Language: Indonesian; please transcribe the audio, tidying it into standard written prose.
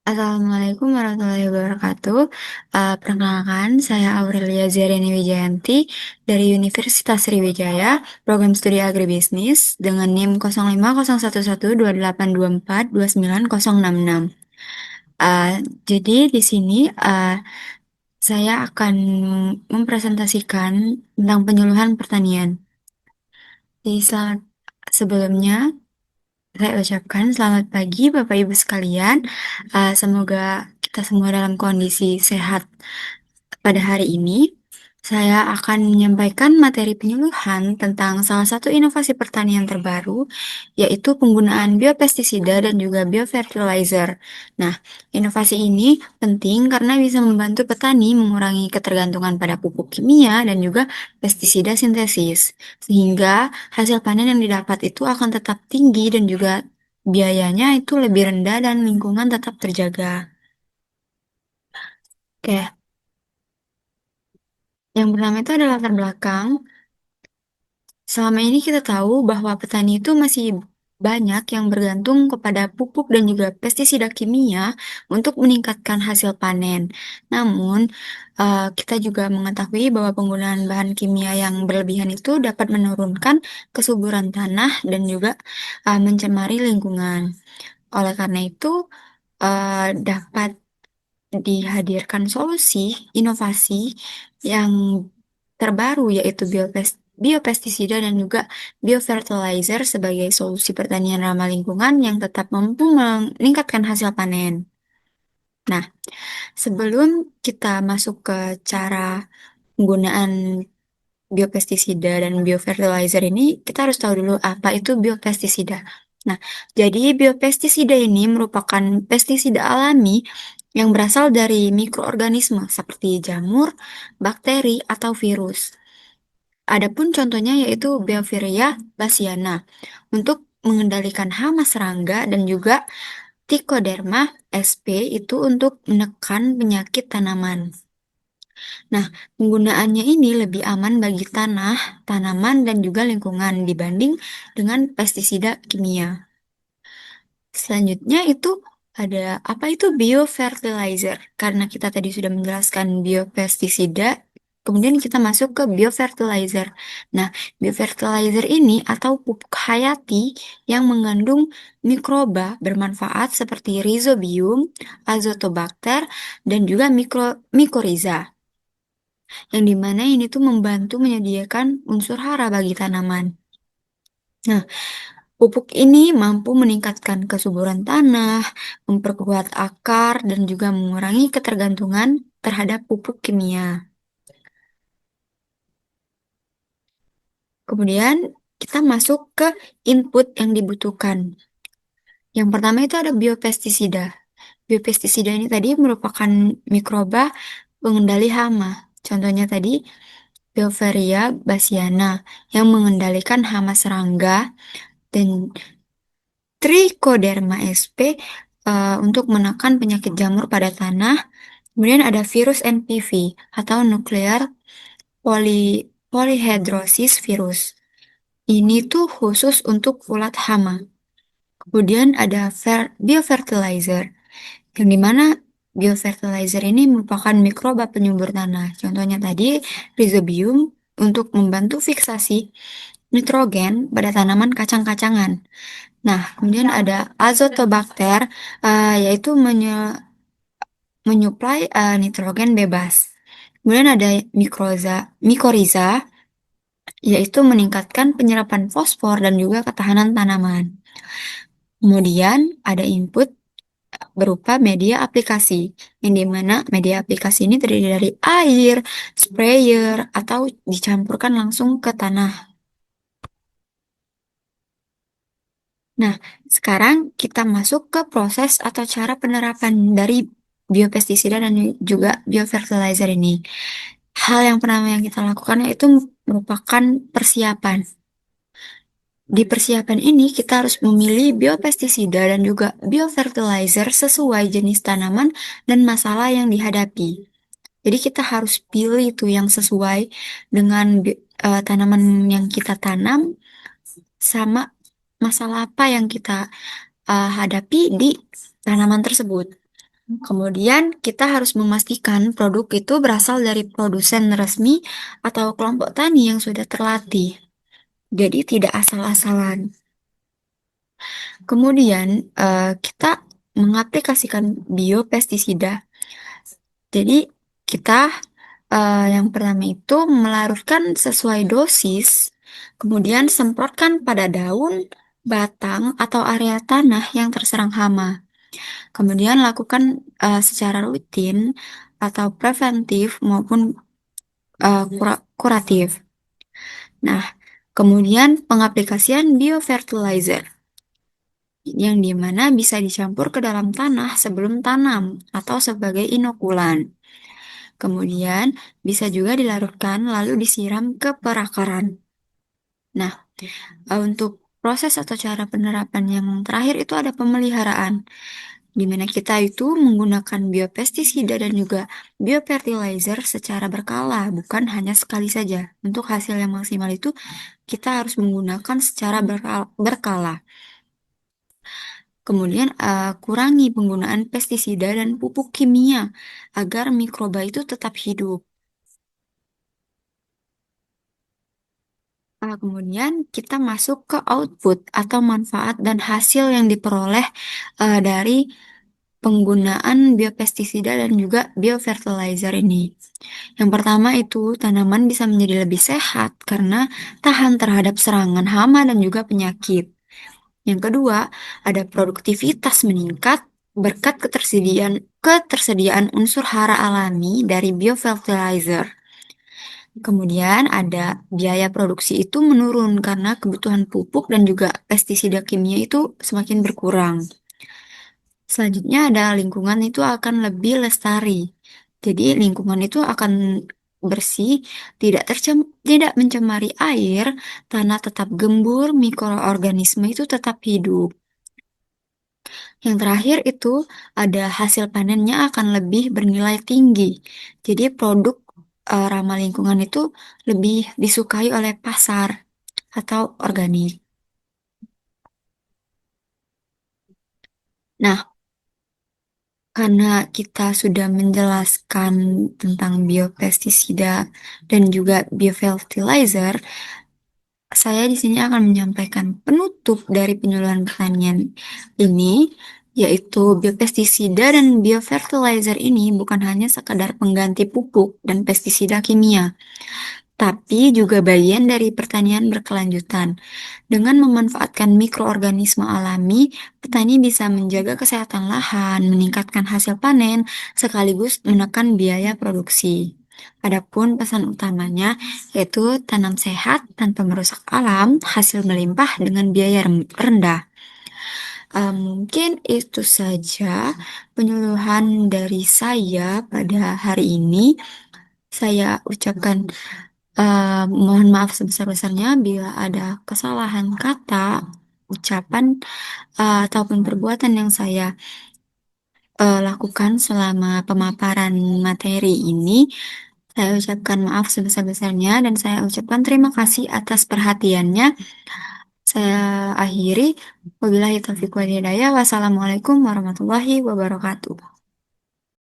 Assalamualaikum warahmatullahi wabarakatuh. Perkenalkan, saya Aurelia Zeriani Wijayanti dari Universitas Sriwijaya, program studi agribisnis dengan NIM 05011282429066. Uh, jadi di sini saya akan mempresentasikan tentang penyuluhan pertanian. Sebelumnya, saya ucapkan selamat pagi Bapak Ibu sekalian. Semoga kita semua dalam kondisi sehat pada hari ini. Saya akan menyampaikan materi penyuluhan tentang salah satu inovasi pertanian terbaru, yaitu penggunaan biopestisida dan juga biofertilizer. Nah, inovasi ini penting karena bisa membantu petani mengurangi ketergantungan pada pupuk kimia dan juga pestisida sintesis, sehingga hasil panen yang didapat itu akan tetap tinggi dan juga biayanya itu lebih rendah dan lingkungan tetap terjaga. Oke, yang pertama itu adalah latar belakang. Selama ini kita tahu bahwa petani itu masih banyak yang bergantung kepada pupuk dan juga pestisida kimia untuk meningkatkan hasil panen. Namun, kita juga mengetahui bahwa penggunaan bahan kimia yang berlebihan itu dapat menurunkan kesuburan tanah dan juga mencemari lingkungan. Oleh karena itu, dapat dihadirkan solusi inovasi yang terbaru yaitu biopestisida dan juga biofertilizer sebagai solusi pertanian ramah lingkungan yang tetap mampu meningkatkan hasil panen. Nah, sebelum kita masuk ke cara penggunaan biopestisida dan biofertilizer ini, kita harus tahu dulu apa itu biopestisida. Nah, jadi biopestisida ini merupakan pestisida alami yang berasal dari mikroorganisme seperti jamur, bakteri, atau virus. Adapun contohnya yaitu Beovuria bassiana untuk mengendalikan hama serangga dan juga Trichoderma sp itu untuk menekan penyakit tanaman. Nah, penggunaannya ini lebih aman bagi tanah, tanaman, dan juga lingkungan dibanding dengan pestisida kimia. Selanjutnya itu ada apa itu biofertilizer? Karena kita tadi sudah menjelaskan biopestisida, kemudian kita masuk ke biofertilizer. Nah, biofertilizer ini atau pupuk hayati yang mengandung mikroba bermanfaat seperti Rhizobium, Azotobacter, dan juga mycorrhiza yang dimana ini tuh membantu menyediakan unsur hara bagi tanaman. Nah, pupuk ini mampu meningkatkan kesuburan tanah, memperkuat akar, dan juga mengurangi ketergantungan terhadap pupuk kimia. Kemudian kita masuk ke input yang dibutuhkan. Yang pertama itu ada biopestisida. Biopestisida ini tadi merupakan mikroba pengendali hama. Contohnya tadi Beauveria bassiana yang mengendalikan hama serangga dan Trichoderma sp untuk menekan penyakit jamur pada tanah. Kemudian ada virus NPV atau Nuclear Polyhedrosis Virus. Ini tuh khusus untuk ulat hama. Kemudian ada biofertilizer, yang dimana biofertilizer ini merupakan mikroba penyubur tanah. Contohnya tadi Rhizobium untuk membantu fiksasi nitrogen pada tanaman kacang-kacangan. Nah, kemudian ada Azotobacter, yaitu menyuplai nitrogen bebas. Kemudian ada mycorrhiza, yaitu meningkatkan penyerapan fosfor dan juga ketahanan tanaman. Kemudian ada input berupa media aplikasi, yang dimana media aplikasi ini terdiri dari air, sprayer, atau dicampurkan langsung ke tanah. Nah, sekarang kita masuk ke proses atau cara penerapan dari biopestisida dan juga biofertilizer ini. Hal yang pertama yang kita lakukan yaitu merupakan persiapan. Di persiapan ini kita harus memilih biopestisida dan juga biofertilizer sesuai jenis tanaman dan masalah yang dihadapi. Jadi kita harus pilih itu yang sesuai dengan tanaman yang kita tanam sama masalah apa yang kita hadapi di tanaman tersebut. Kemudian kita harus memastikan produk itu berasal dari produsen resmi atau kelompok tani yang sudah terlatih. Jadi tidak asal-asalan. Kemudian kita mengaplikasikan biopestisida. Jadi kita yang pertama itu melarutkan sesuai dosis, kemudian semprotkan pada daun, batang, atau area tanah yang terserang hama. Kemudian lakukan secara rutin atau preventif maupun kuratif. Nah, kemudian pengaplikasian biofertilizer yang dimana bisa dicampur ke dalam tanah sebelum tanam atau sebagai inokulan. Kemudian bisa juga dilarutkan lalu disiram ke perakaran. Nah, untuk proses atau cara penerapan yang terakhir itu ada pemeliharaan, di mana kita itu menggunakan biopestisida dan juga biofertilizer secara berkala, bukan hanya sekali saja. Untuk hasil yang maksimal itu kita harus menggunakan secara berkala. Kemudian kurangi penggunaan pestisida dan pupuk kimia agar mikroba itu tetap hidup. Kemudian kita masuk ke output atau manfaat dan hasil yang diperoleh dari penggunaan biopestisida dan juga biofertilizer ini. Yang pertama itu tanaman bisa menjadi lebih sehat karena tahan terhadap serangan hama dan juga penyakit. Yang kedua, ada produktivitas meningkat berkat ketersediaan unsur hara alami dari biofertilizer. Kemudian ada biaya produksi itu menurun karena kebutuhan pupuk dan juga pestisida kimia itu semakin berkurang. Selanjutnya ada lingkungan itu akan lebih lestari. Jadi lingkungan itu akan bersih, tidak mencemari air, tanah tetap gembur, mikroorganisme itu tetap hidup. Yang terakhir itu ada hasil panennya akan lebih bernilai tinggi. Jadi produk ramah lingkungan itu lebih disukai oleh pasar atau organik. Nah, karena kita sudah menjelaskan tentang biopestisida dan juga biofertilizer, saya di sini akan menyampaikan penutup dari penyuluhan pertanian ini, yaitu biopestisida dan biofertilizer ini bukan hanya sekadar pengganti pupuk dan pestisida kimia, tapi juga bagian dari pertanian berkelanjutan. Dengan memanfaatkan mikroorganisme alami, petani bisa menjaga kesehatan lahan, meningkatkan hasil panen, sekaligus menekan biaya produksi. Adapun pesan utamanya yaitu tanam sehat tanpa merusak alam, hasil melimpah dengan biaya rendah. Mungkin itu saja penyuluhan dari saya pada hari ini. Saya ucapkan mohon maaf sebesar-besarnya bila ada kesalahan kata, ucapan, ataupun perbuatan yang saya lakukan selama pemaparan materi ini. Saya ucapkan maaf sebesar-besarnya dan saya ucapkan terima kasih atas perhatiannya. Saya akhiri. Wabillahi taufiq wal hidayah. Wassalamualaikum warahmatullahi wabarakatuh.